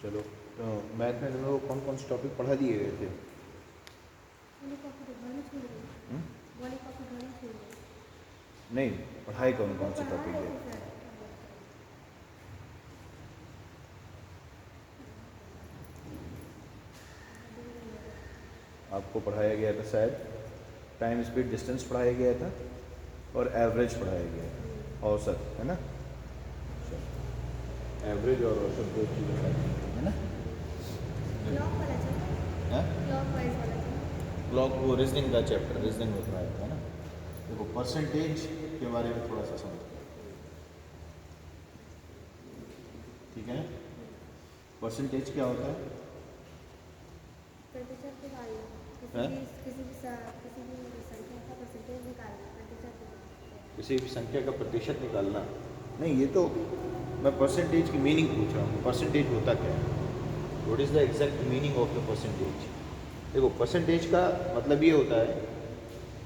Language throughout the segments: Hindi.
चलो, तो मैथ में तुम लोग कौन कौन से टॉपिक पढ़ा दिए गए थे? हम्म? नहीं, पढ़ाए कौन कौन से टॉपिक है? आपको पढ़ाया गया था शायद टाइम स्पीड डिस्टेंस पढ़ाया गया था और एवरेज पढ़ाया गया था, औसत, है ना? एवरेज और औसत दो चीज़ें है ना? क्लॉक वो रीजनिंग का चैप्टर, रीजनिंग में पढ़ाया था ना? देखो, परसेंटेज के बारे में थोड़ा सा समझते हैं, ठीक है? परसेंटेज क्या होता है? किसी भी संख्या का प्रतिशत निकालना? नहीं, ये तो मैं परसेंटेज की मीनिंग पूछ रहा हूँ। परसेंटेज होता क्या है? What is the exact meaning of the percentage? देखो, परसेंटेज का मतलब ये होता है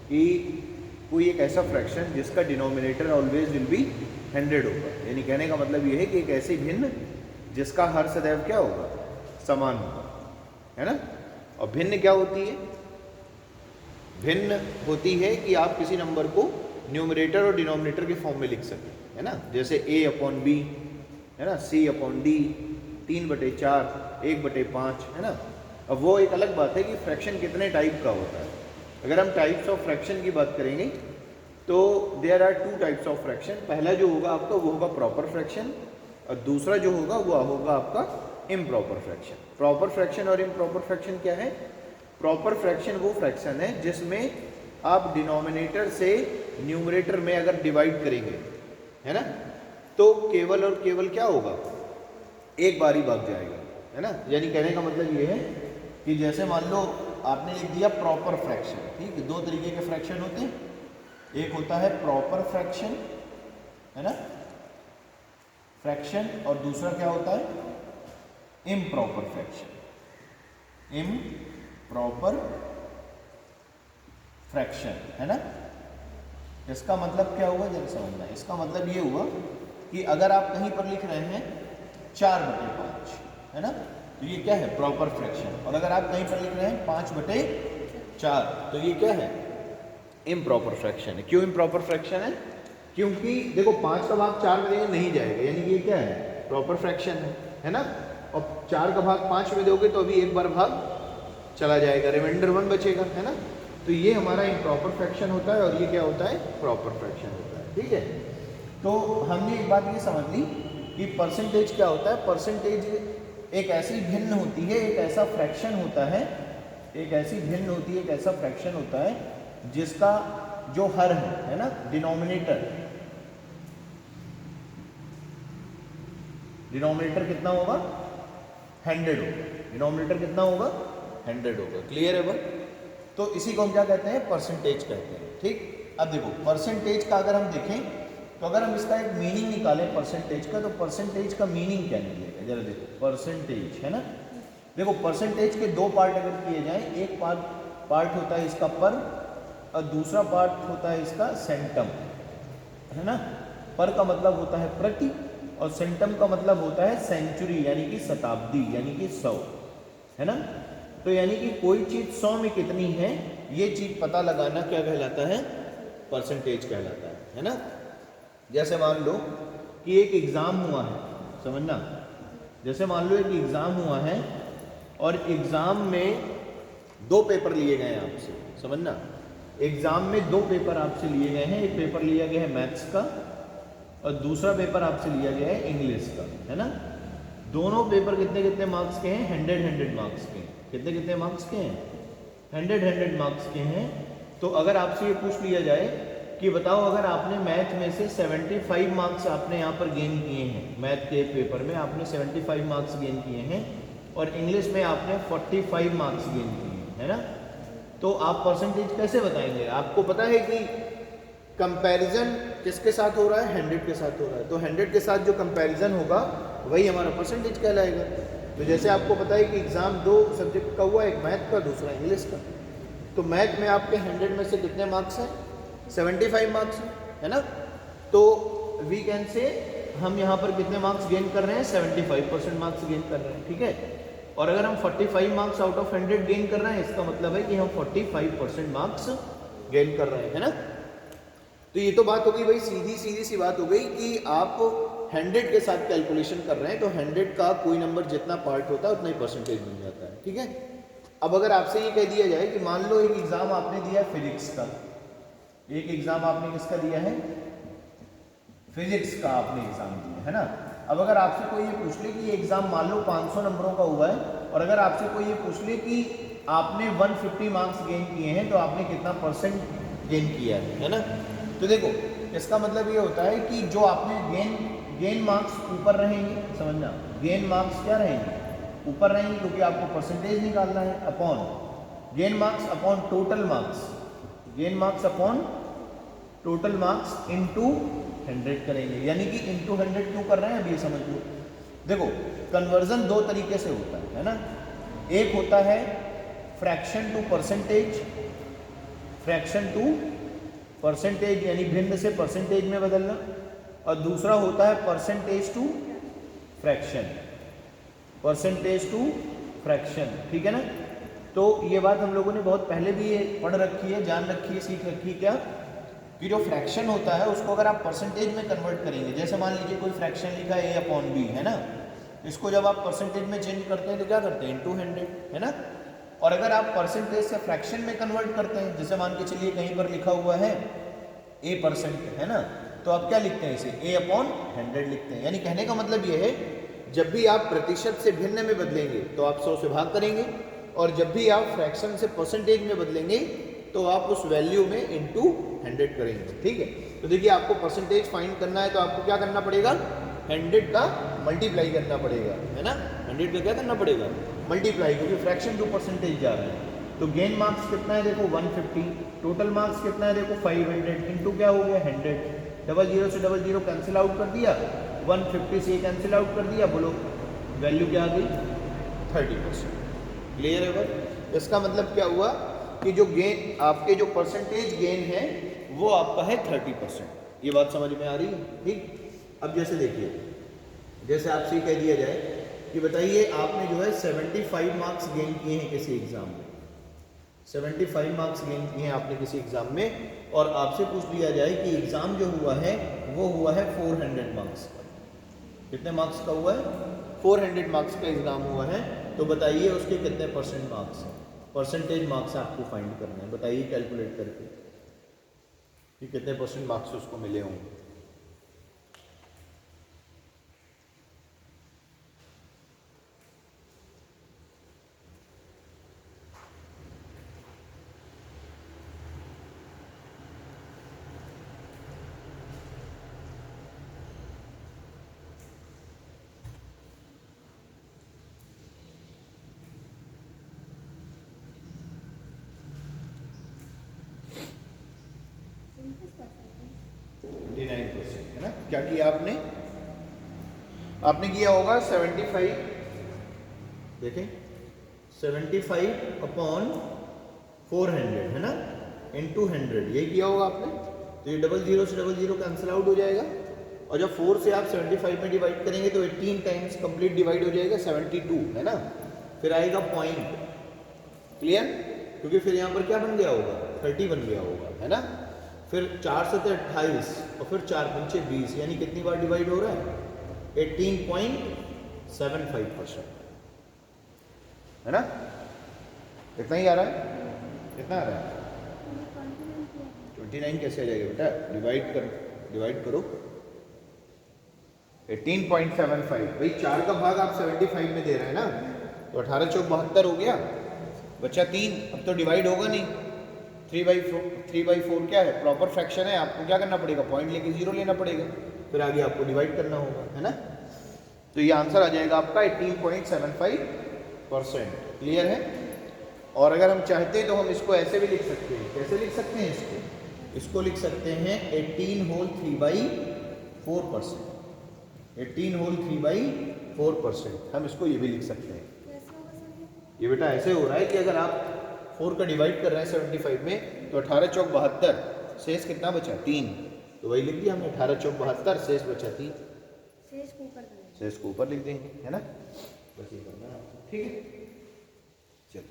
कि कोई एक ऐसा फ्रैक्शन जिसका डिनोमिनेटर ऑलवेज विल बी 100 होगा। यानी कहने का मतलब ये है कि एक ऐसी भिन्न जिसका हर सदैव क्या होगा? समान होगा, है ना? और भिन्न क्या होती है? भिन्न होती है कि आप किसी नंबर को न्यूमरेटर और डिनोमिनेटर के फॉर्म में लिख सकें, है ना? जैसे a/b, है ना? c/d, 3/4, 1/5, है ना? अब वो एक अलग बात है कि फ्रैक्शन कितने टाइप का होता है। अगर हम टाइप्स ऑफ फ्रैक्शन की बात करेंगे तो there are 2 types of fraction. पहला जो होगा आपका वो होगा प्रॉपर फ्रैक्शन, और दूसरा जो होगा वो होगा आपका इम्प्रॉपर फ्रैक्शन। प्रॉपर फ्रैक्शन और इम्प्रॉपर फ्रैक्शन क्या है? प्रॉपर फ्रैक्शन वो फ्रैक्शन है जिसमें आप डिनोमिनेटर से न्यूमरेटर में अगर डिवाइड करेंगे, है ना, तो केवल और केवल क्या होगा? एक बार ही भाग जाएगा, है ना? यानी कहने का मतलब ये है कि जैसे मान लो आपने लिख दिया प्रॉपर फ्रैक्शन, ठीक है? दो तरीके के फ्रैक्शन होते हैं, एक होता है प्रॉपर फ्रैक्शन, है ना, फ्रैक्शन, और दूसरा क्या होता है? इम्प्रॉपर फ्रैक्शन, इम्प्रॉपर फ्रैक्शन, है ना? इसका मतलब क्या हुआ जरा समझना। इसका मतलब ये हुआ कि अगर आप कहीं पर लिख रहे हैं 4/5, है ना, तो ये क्या है? Proper fraction. और अगर आप कहीं पर लिख रहे हैं 5/4, तो ये क्या है? इम्प्रॉपर फ्रैक्शन है। क्यों इम्प्रॉपर फ्रैक्शन है? क्योंकि देखो 5 का भाग 4 में देंगे नहीं जाएगा, यानी कि ये क्या है? प्रॉपर फ्रैक्शन है ना? और 4 का भाग 5 में दोगे तो अभी एक बार भाग चला जाएगा, रिमाइंडर 1 बचेगा, है ना? तो ये हमारा इम्प्रॉपर फ्रैक्शन होता है और ये क्या होता है? प्रॉपर फ्रैक्शन होता है, ठीक है? तो हमने एक बात ये समझ ली कि परसेंटेज क्या होता है। परसेंटेज एक ऐसी भिन्न होती है, एक ऐसा फ्रैक्शन होता है, एक ऐसी भिन्न होती है, एक ऐसा फ्रैक्शन होता है जिसका जो हर है ना, डिनोमिनेटर, डिनोमिनेटर कितना होगा? 100 होगा। डिनोमिनेटर कितना होगा? 100 होगा। क्लियर है बात? तो इसी को हम क्या कहते हैं? परसेंटेज कहते हैं, ठीक? अब देखो, परसेंटेज का अगर हम देखें तो अगर हम इसका एक मीनिंग निकालें परसेंटेज का, तो परसेंटेज का मीनिंग क्या निकलेगा? जरा देखो, परसेंटेज, है ना? देखो, परसेंटेज के दो पार्ट अगर किए जाएं, एक पार्ट होता है इसका पर, और दूसरा पार्ट होता है इसका सेंटम, है ना? पर का मतलब होता है प्रति, और सेंटम का मतलब होता है सेंचुरी, यानी कि शताब्दी, यानी कि 100, है ना? तो यानी कि कोई चीज़ 100 में कितनी है, ये चीज़ पता लगाना क्या कहलाता है? परसेंटेज कहलाता है ना? जैसे मान लो कि एक एग्ज़ाम हुआ है, समझना, जैसे मान लो एक एग्ज़ाम हुआ है और एग्ज़ाम में 2 पेपर लिए गए हैं आपसे, समझना, एग्ज़ाम में 2 पेपर आपसे लिए गए हैं। एक पेपर लिया गया है मैथ्स का और दूसरा पेपर आपसे लिया गया है इंग्लिश का, है ना? दोनों पेपर कितने कितने मार्क्स के हैं? 100 मार्क्स के। कितने कितने मार्क्स के हैं? 100 मार्क्स के हैं। तो अगर आपसे ये पूछ लिया जाए कि बताओ, अगर आपने मैथ में से 75 मार्क्स आपने यहाँ पर गेन किए हैं, मैथ के पेपर में आपने 75 मार्क्स गेन किए हैं और इंग्लिश में आपने 45 मार्क्स गेन किए हैं, है ना? तो आप परसेंटेज कैसे बताएंगे? आपको पता है कि कंपैरिजन किसके साथ हो रहा है? 100 के साथ हो रहा है। तो 100 के साथ जो कंपैरिजन होगा वही हमारा परसेंटेज कहलाएगा। तो जैसे आपको पता है कि एग्ज़ाम 2 सब्जेक्ट का हुआ, एक मैथ का, दूसरा इंग्लिश का। तो मैथ में आपके 100 में से कितने मार्क्स हैं? 75 मार्क्स हैं, है ना? तो वी कैन से हम यहाँ पर कितने मार्क्स गेन कर रहे हैं, 75% मार्क्स गेन कर रहे हैं, ठीक है। और अगर हम 45 मार्क्स आउट ऑफ 100 गेन कर रहे हैं, इसका मतलब है कि हम 45% मार्क्स गेन कर रहे हैं, है ना। तो ये तो बात हो गई भाई, सीधी सी बात हो गई कि आप 100 के साथ कैलकुलेशन कर रहे हैं, तो 100 का कोई नंबर जितना पार्ट होता है उतना ही परसेंटेज बन जाता है, ठीक है। अब अगर आपसे ये कह दिया जाए कि मान लो एक एग्जाम आपने दिया है फिजिक्स का, एक एग्जाम आपने किसका दिया है, फिजिक्स का आपने एग्जाम दिया है ना। अब अगर आपसे कोई ये पूछ ले कि ये एग्जाम मान लो 500 नंबरों का हुआ है, और अगर आपसे कोई ये पूछ ले कि आपने 150 मार्क्स गेन किए हैं, तो आपने कितना परसेंट गेन किया है ना। तो देखो इसका मतलब ये होता है कि जो आपने गेन मार्क्स ऊपर रहेंगे, समझना, गेन मार्क्स क्या रहेंगे, ऊपर रहेंगे, क्योंकि आपको परसेंटेज निकालना है, upon gain marks upon total marks, gain marks upon total marks into 100 करेंगे। यानी कि इनटू 100 क्यों कर रहे हैं, अभी ये समझ लो। देखो कन्वर्जन दो तरीके से होता है ना। एक होता है fraction to percentage, fraction to percentage यानी भिन्न से परसेंटेज में बदलना, और दूसरा होता है percentage to fraction, percentage to fraction, ठीक है ना। तो ये बात हम लोगों ने बहुत पहले भी ये पढ़ रखी है, जान रखी है, सीख रखी है क्या, कि जो फ्रैक्शन होता है उसको अगर आप परसेंटेज में कन्वर्ट करेंगे, जैसे मान लीजिए कोई फ्रैक्शन लिखा है a अपॉन b, है ना, इसको जब आप परसेंटेज में चेंज करते हैं तो क्या करते हैं, इनटू 100, है ना। और अगर आप परसेंटेज से फ्रैक्शन में कन्वर्ट करते हैं, जैसे मान के चलिए कहीं पर लिखा हुआ है a%, है ना, तो आप क्या लिखते हैं, इसे a अपॉन 100 लिखते हैं। यानी कहने का मतलब ये है, जब भी आप प्रतिशत से भिन्न में बदलेंगे तो आप 100 से भाग करेंगे, और जब भी आप फ्रैक्शन से परसेंटेज में बदलेंगे तो आप उस वैल्यू में इनटू 100 करेंगे, ठीक है। तो देखिए आपको परसेंटेज फाइंड करना है तो आपको क्या करना पड़ेगा, 100 का मल्टीप्लाई करना पड़ेगा, है ना। 100 का क्या करना पड़ेगा, मल्टीप्लाई, क्योंकि फ्रैक्शन टू परसेंटेज जा रहा है। तो गेन मार्क्स कितना है देखो 150, टोटल मार्क्स कितना है देखो 500, इनटू क्या हो गया 100, डबल जीरो से डबल जीरो कैंसिल आउट कर दिया, 150 से कैंसिल आउट कर दिया, बोलो वैल्यू क्या आ गई 30%। क्लियर है बस। इसका मतलब क्या हुआ कि जो गेन आपके जो परसेंटेज गेन है वो आपका है 30%। ये बात समझ में आ रही है, ठीक। अब जैसे देखिए, जैसे आपसे कह दिया जाए कि बताइए आपने जो है 75 मार्क्स गेन किए हैं किसी एग्जाम में, 75 मार्क्स गेन किए हैं आपने किसी एग्जाम में, और आपसे पूछ लिया जाए कि एग्जाम जो हुआ है वो हुआ है 400 मार्क्स का। कितने मार्क्स का हुआ है, 400 मार्क्स का एग्जाम हुआ है। तो बताइए उसके कितने परसेंट मार्क्स हैं, परसेंटेज मार्क्स आपको फाइंड करना है। बताइए कैलकुलेट करके कि कितने परसेंट मार्क्स उसको मिले होंगे। है ना। क्या किया आपने, आपने किया होगा 75, देखें 75 अपॉन 400, है ना, इनटू 100, यही किया होगा आपने। तो ये डबल जीरो से डबल जीरो कैंसिल आउट हो जाएगा, और जब 4 से आप 75 में डिवाइड करेंगे तो 18 टाइम्स कंप्लीट डिवाइड हो जाएगा 72, है ना। फिर आएगा पॉइंट, क्लियर, क्योंकि फिर यहाँ पर क्या बन गया होगा 30 बन गया होगा, है ना। फिर 4 से 28 और फिर 4 पंचे 20, यानी कितनी बार डिवाइड हो रहा है 18.75%, है ना। इतना ही आ रहा है, कितना आ रहा है 29 कैसे आ जाएगा बेटा, डिवाइड करो 18.75, भाई 4 का भाग आप 75 में दे रहे हैं ना, तो 18 चौक 72 हो गया, बचा 3। अब तो डिवाइड होगा नहीं, 3/4 क्या है, प्रॉपर फ्रैक्शन है, आपको क्या करना पड़ेगा, पॉइंट लेके 0 लेना पड़ेगा, फिर आगे आपको डिवाइड करना होगा, है ना। तो ये आंसर आ जाएगा आपका 18.75%। क्लियर है। और अगर हम चाहते तो हम इसको ऐसे भी लिख सकते हैं, कैसे लिख सकते हैं इसको लिख सकते हैं 18 होल 3/4%, 18 होल 3/4%, हम इसको ये भी लिख सकते हैं। ये बेटा ऐसे हो रहा है कि अगर आप 4 का डिवाइड कर रहे हैं 75 में, तो 18 चौक 72, शेष कितना बचा 3, तो वही लिख दिया हमने 18 चौक 72, शेष बचा 3। से इसको ऊपर लिख देंगे, है ना, बस ये करना है, ठीक है। चलो,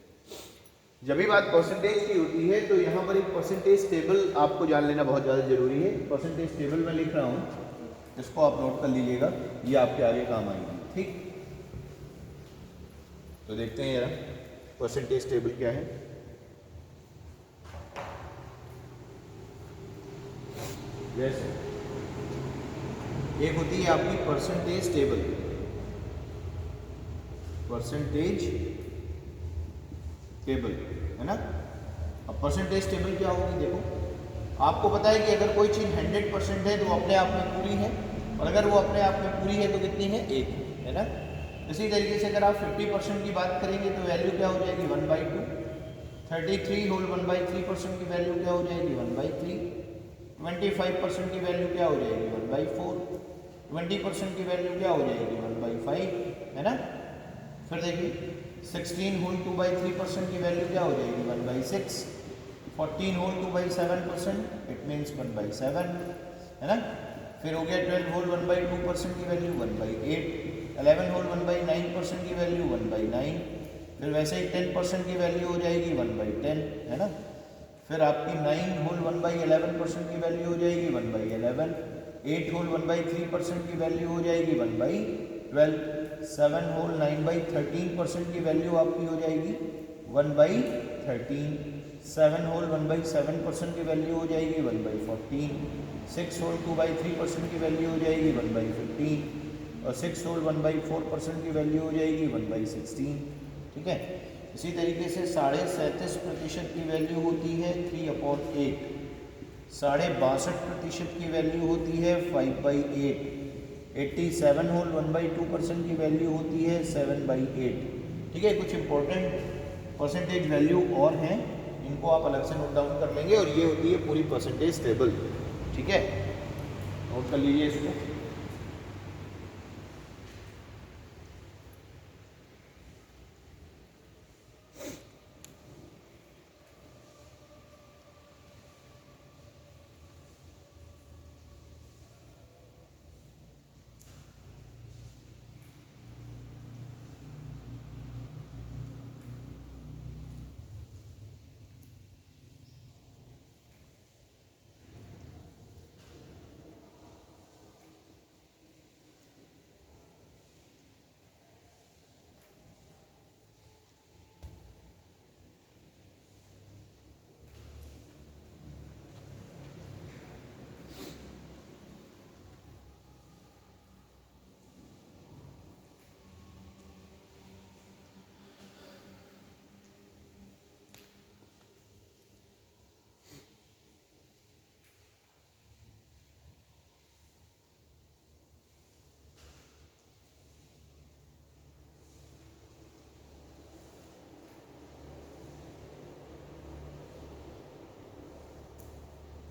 जब भी बात परसेंटेज की होती है तो यहाँ पर एक परसेंटेज टेबल आपको जान लेना बहुत ज़्यादा जरूरी है। परसेंटेज टेबल मैं लिख रहा हूँ, इसको आप नोट कर लीजिएगा, ये आपके आगे काम आएगी, ठीक। तो देखते हैं जरा परसेंटेज टेबल क्या है। जैसे एक होती है आपकी परसेंटेज टेबल, परसेंटेज टेबल, है ना। अब परसेंटेज टेबल क्या होगी, देखो आपको पता है कि अगर कोई चीज़ 100% है तो वो अपने आप में पूरी है, और अगर वो अपने आप में पूरी है तो कितनी है, 1, है ना। इसी तरीके से अगर आप 50% की बात करेंगे तो वैल्यू क्या हो जाएगी, 1/2। 33 होल 1/3% की वैल्यू क्या हो जाएगी, 1/3। 25% की वैल्यू क्या हो जाएगी, 1/4। 20% की वैल्यू क्या हो जाएगी, 1/5, है ना। फिर देखिए 16 होल 2/3% की वैल्यू क्या हो जाएगी, 1/6। 14 होल 2/7%, इट मीन्स 1/7, है ना। फिर हो गया 12 होल 1/2% की वैल्यू 1/8। 11 होल 1/9% की वैल्यू 1/9। फिर वैसे ही 10% की वैल्यू हो जाएगी 1/10, है ना। फिर आपकी 9 होल 1/11% की वैल्यू हो जाएगी 1/11। 8 होल 1/3% की वैल्यू हो जाएगी 1/12। 7 होल 9/13% की वैल्यू आपकी हो जाएगी 1/13। 7 होल 1/7% की वैल्यू हो जाएगी 1/14। 6 होल 2/3% की वैल्यू हो जाएगी 1/15, और 6 होल 1/4% की वैल्यू हो जाएगी 1/16, ठीक है। इसी तरीके से 37.5% की वैल्यू होती है 3/8। 62.5% की वैल्यू होती है 5/8। 87 होल 1/2% की वैल्यू होती है 7/8, ठीक है। कुछ इंपॉर्टेंट परसेंटेज वैल्यू और हैं, इनको आप अलग से नोट डाउन कर लेंगे, और ये होती है पूरी परसेंटेज टेबल, ठीक है। नोट कर लीजिए इसको।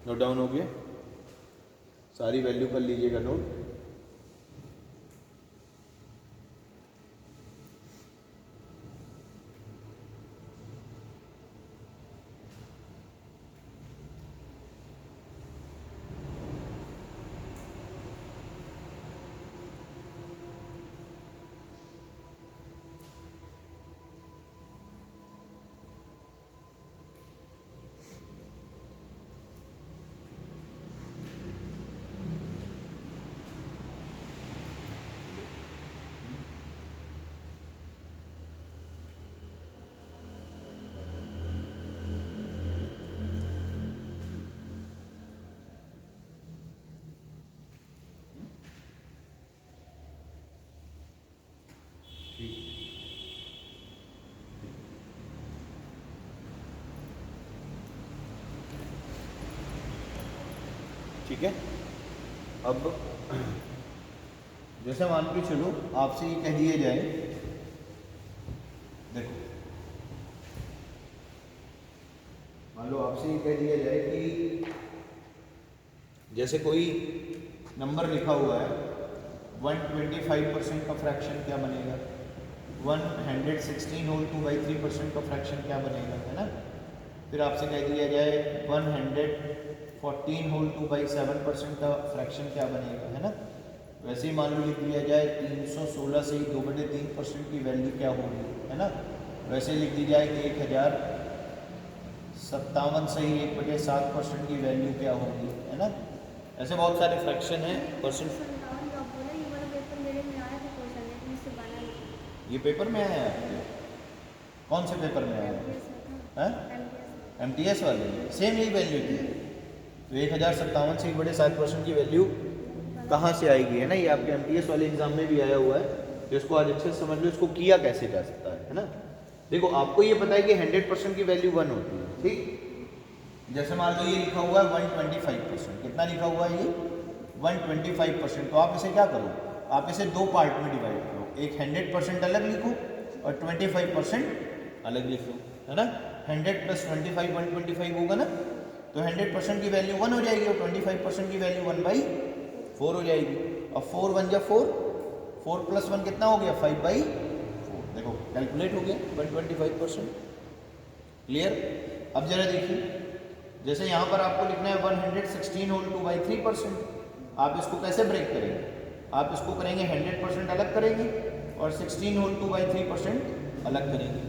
नोट डाउन हो गया, सारी वैल्यू कर लीजिएगा नोट। ठीक है। अब जैसे मान के चलो आपसे ये कह दिया जाए, देखो मान लो आपसे ये कह दिया जाए कि जैसे कोई नंबर लिखा हुआ है 125% का फ्रैक्शन क्या बनेगा, 116 होल 2/3% का फ्रैक्शन क्या बनेगा, है ना। फिर आपसे कह दिया जाए 114 होल 2/7% का फ्रैक्शन क्या बनेगा, है ना। वैसे ही मान लो लिख दिया जाए 316 से ही 2/3% की वैल्यू क्या होगी, है ना। वैसे लिख दी जाए कि 1057 से ही 1/7% की वैल्यू क्या होगी, है ना। ऐसे बहुत सारे फ्रैक्शन हैं परसेंट। ये पेपर में आया है आपके? कौन से पेपर में आया है? MTS वाले सेम यही वैल्यू थी। तो 1057 से 1/7% की वैल्यू कहाँ से आएगी, है ना। ये आपके MTS वाले एग्जाम में भी आया हुआ है, तो इसको आज अच्छे से समझ लो इसको किया कैसे जा सकता है ना। देखो आपको ये पता है कि 100% की वैल्यू 1 होती है, ठीक। जैसे मान लो ये लिखा हुआ है 125%, कितना लिखा हुआ है ये 125%। तो आप इसे क्या करो, आप इसे दो पार्ट में डिवाइड करो, एक 100% अलग लिखो और 25% अलग लिख लो, है ना। 100 + 25 125 होगा ना, तो 100% की वैल्यू 1 हो जाएगी और 25% की वैल्यू 1/4 हो जाएगी। और 4 1 जा 4, 4 + 1 कितना हो गया 5/4। देखो कैलकुलेट हो गया 125%। क्लियर। अब जरा देखिए, जैसे यहाँ पर आपको लिखना है 116 होल 2/3%। आप इसको कैसे ब्रेक करेंगे, आप इसको करेंगे 100% अलग करेंगे और 16 होल 2/3% अलग करेंगे।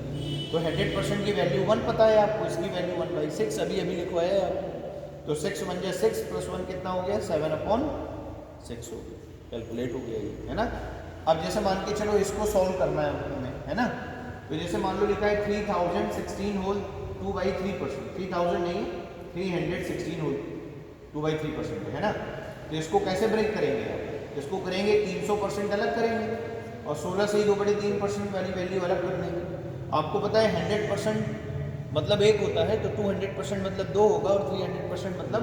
तो 100% की वैल्यू 1 पता है आपको, इसकी वैल्यू 1/6 अभी अभी लिखवाया है आपको। तो 6 1 जा 6 + 1 कितना हो गया 7/6 हो गया, कैलकुलेट हो गया ये, है ना। अब जैसे मान के चलो इसको सॉल्व करना है हमें, है ना। तो जैसे मान लो लिखा है 3016 होल 2/3%, 3000 नहीं 316 होल 2/3% है ना। तो इसको कैसे ब्रेक करेंगे आप, इसको करेंगे 300% अलग करेंगे और 16 से ही 2/3% वाली वैल्यू अलग कर देंगे। आपको पता है 100% मतलब 1 होता है, तो 200% मतलब 2 होगा और 300% मतलब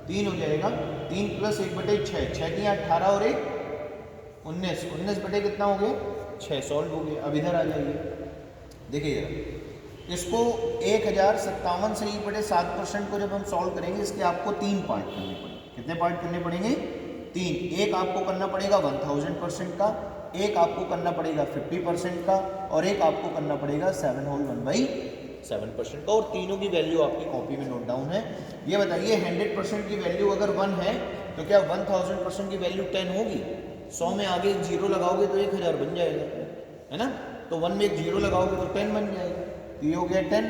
3 हो जाएगा। 3 + 1/6, 6 की 18 और 1 19, 19 बटे कितना हो गया 6, सॉल्व हो गया। अब इधर आ जाइए, देखिए जरा इसको 1057 से 1/7% को जब हम सॉल्व करेंगे, इसके आपको 3 पार्ट करने पड़ेंगे। कितने पार्ट करने पड़ेंगे 3। एक आपको करना पड़ेगा 1000% का, एक आपको करना पड़ेगा 50% का और एक आपको करना पड़ेगा 7 होल 1/7% का। और तीनों की वैल्यू आपकी कॉपी में नोट डाउन है। ये बताइए 100% की वैल्यू अगर 1 है तो क्या 1000% की वैल्यू 10 होगी? 100 में आगे एक जीरो लगाओगे तो 1000 बन जाएगा, है ना। तो 1 में एक जीरो लगाओगे तो 10 बन जाएगा। तो ये हो गया 10,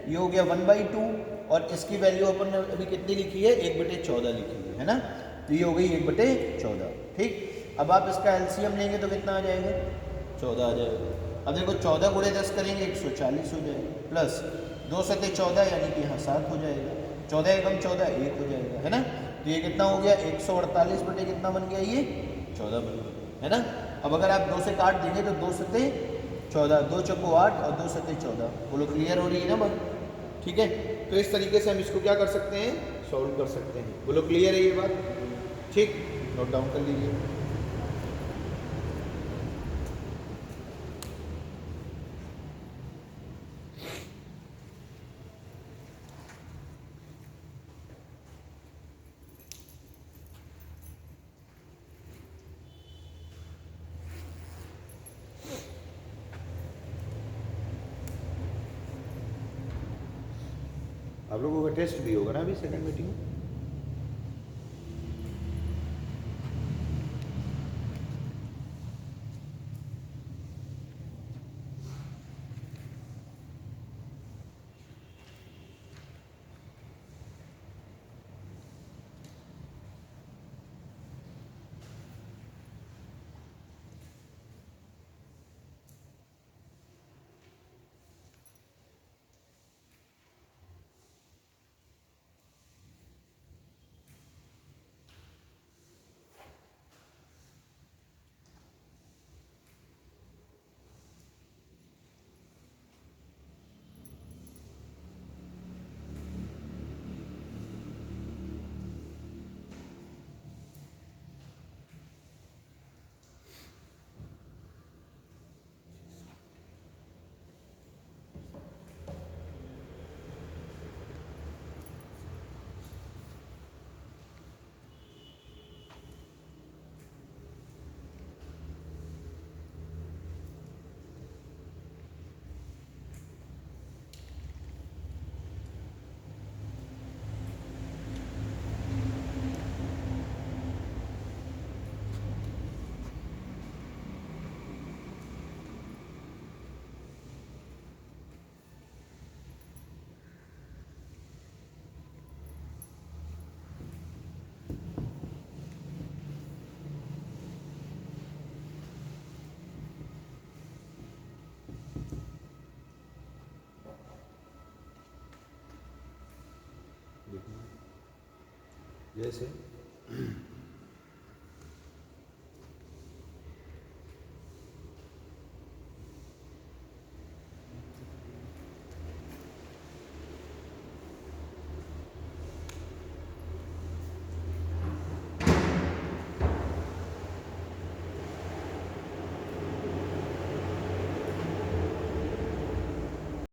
ये हो गया 1/2 और इसकी वैल्यू अपन ने अभी कितनी लिखी है 1/14 लिखी है ना। तो ये हो गई 1/14, ठीक। अब आप इसका एलसीएम लेंगे तो कितना आ जाएगा 14 आ जाएगा। अब देखो 14 × 10 करेंगे 140 हो जाएगा, प्लस 2 × 14 यानी कि यहाँ 7 हो जाएगा, 14 एकम 14 1 हो जाएगा, है ना। तो ये कितना हो गया 148 बटे कितना बन गया ये 14 बन गया, है ना। अब अगर आप 2 से काट देंगे तो 2 सते 14, 2 चौको 8 और 2 सते 14। बोलो क्लियर हो रही है ना बात, ठीक है। तो इस तरीके से हम इसको क्या कर सकते हैं सॉल्व कर सकते हैं। बोलो क्लियर है ये बात, ठीक। नोट डाउन कर लीजिए। आप लोगों का टेस्ट भी होगा ना अभी सेकंड मीटिंग में। जैसे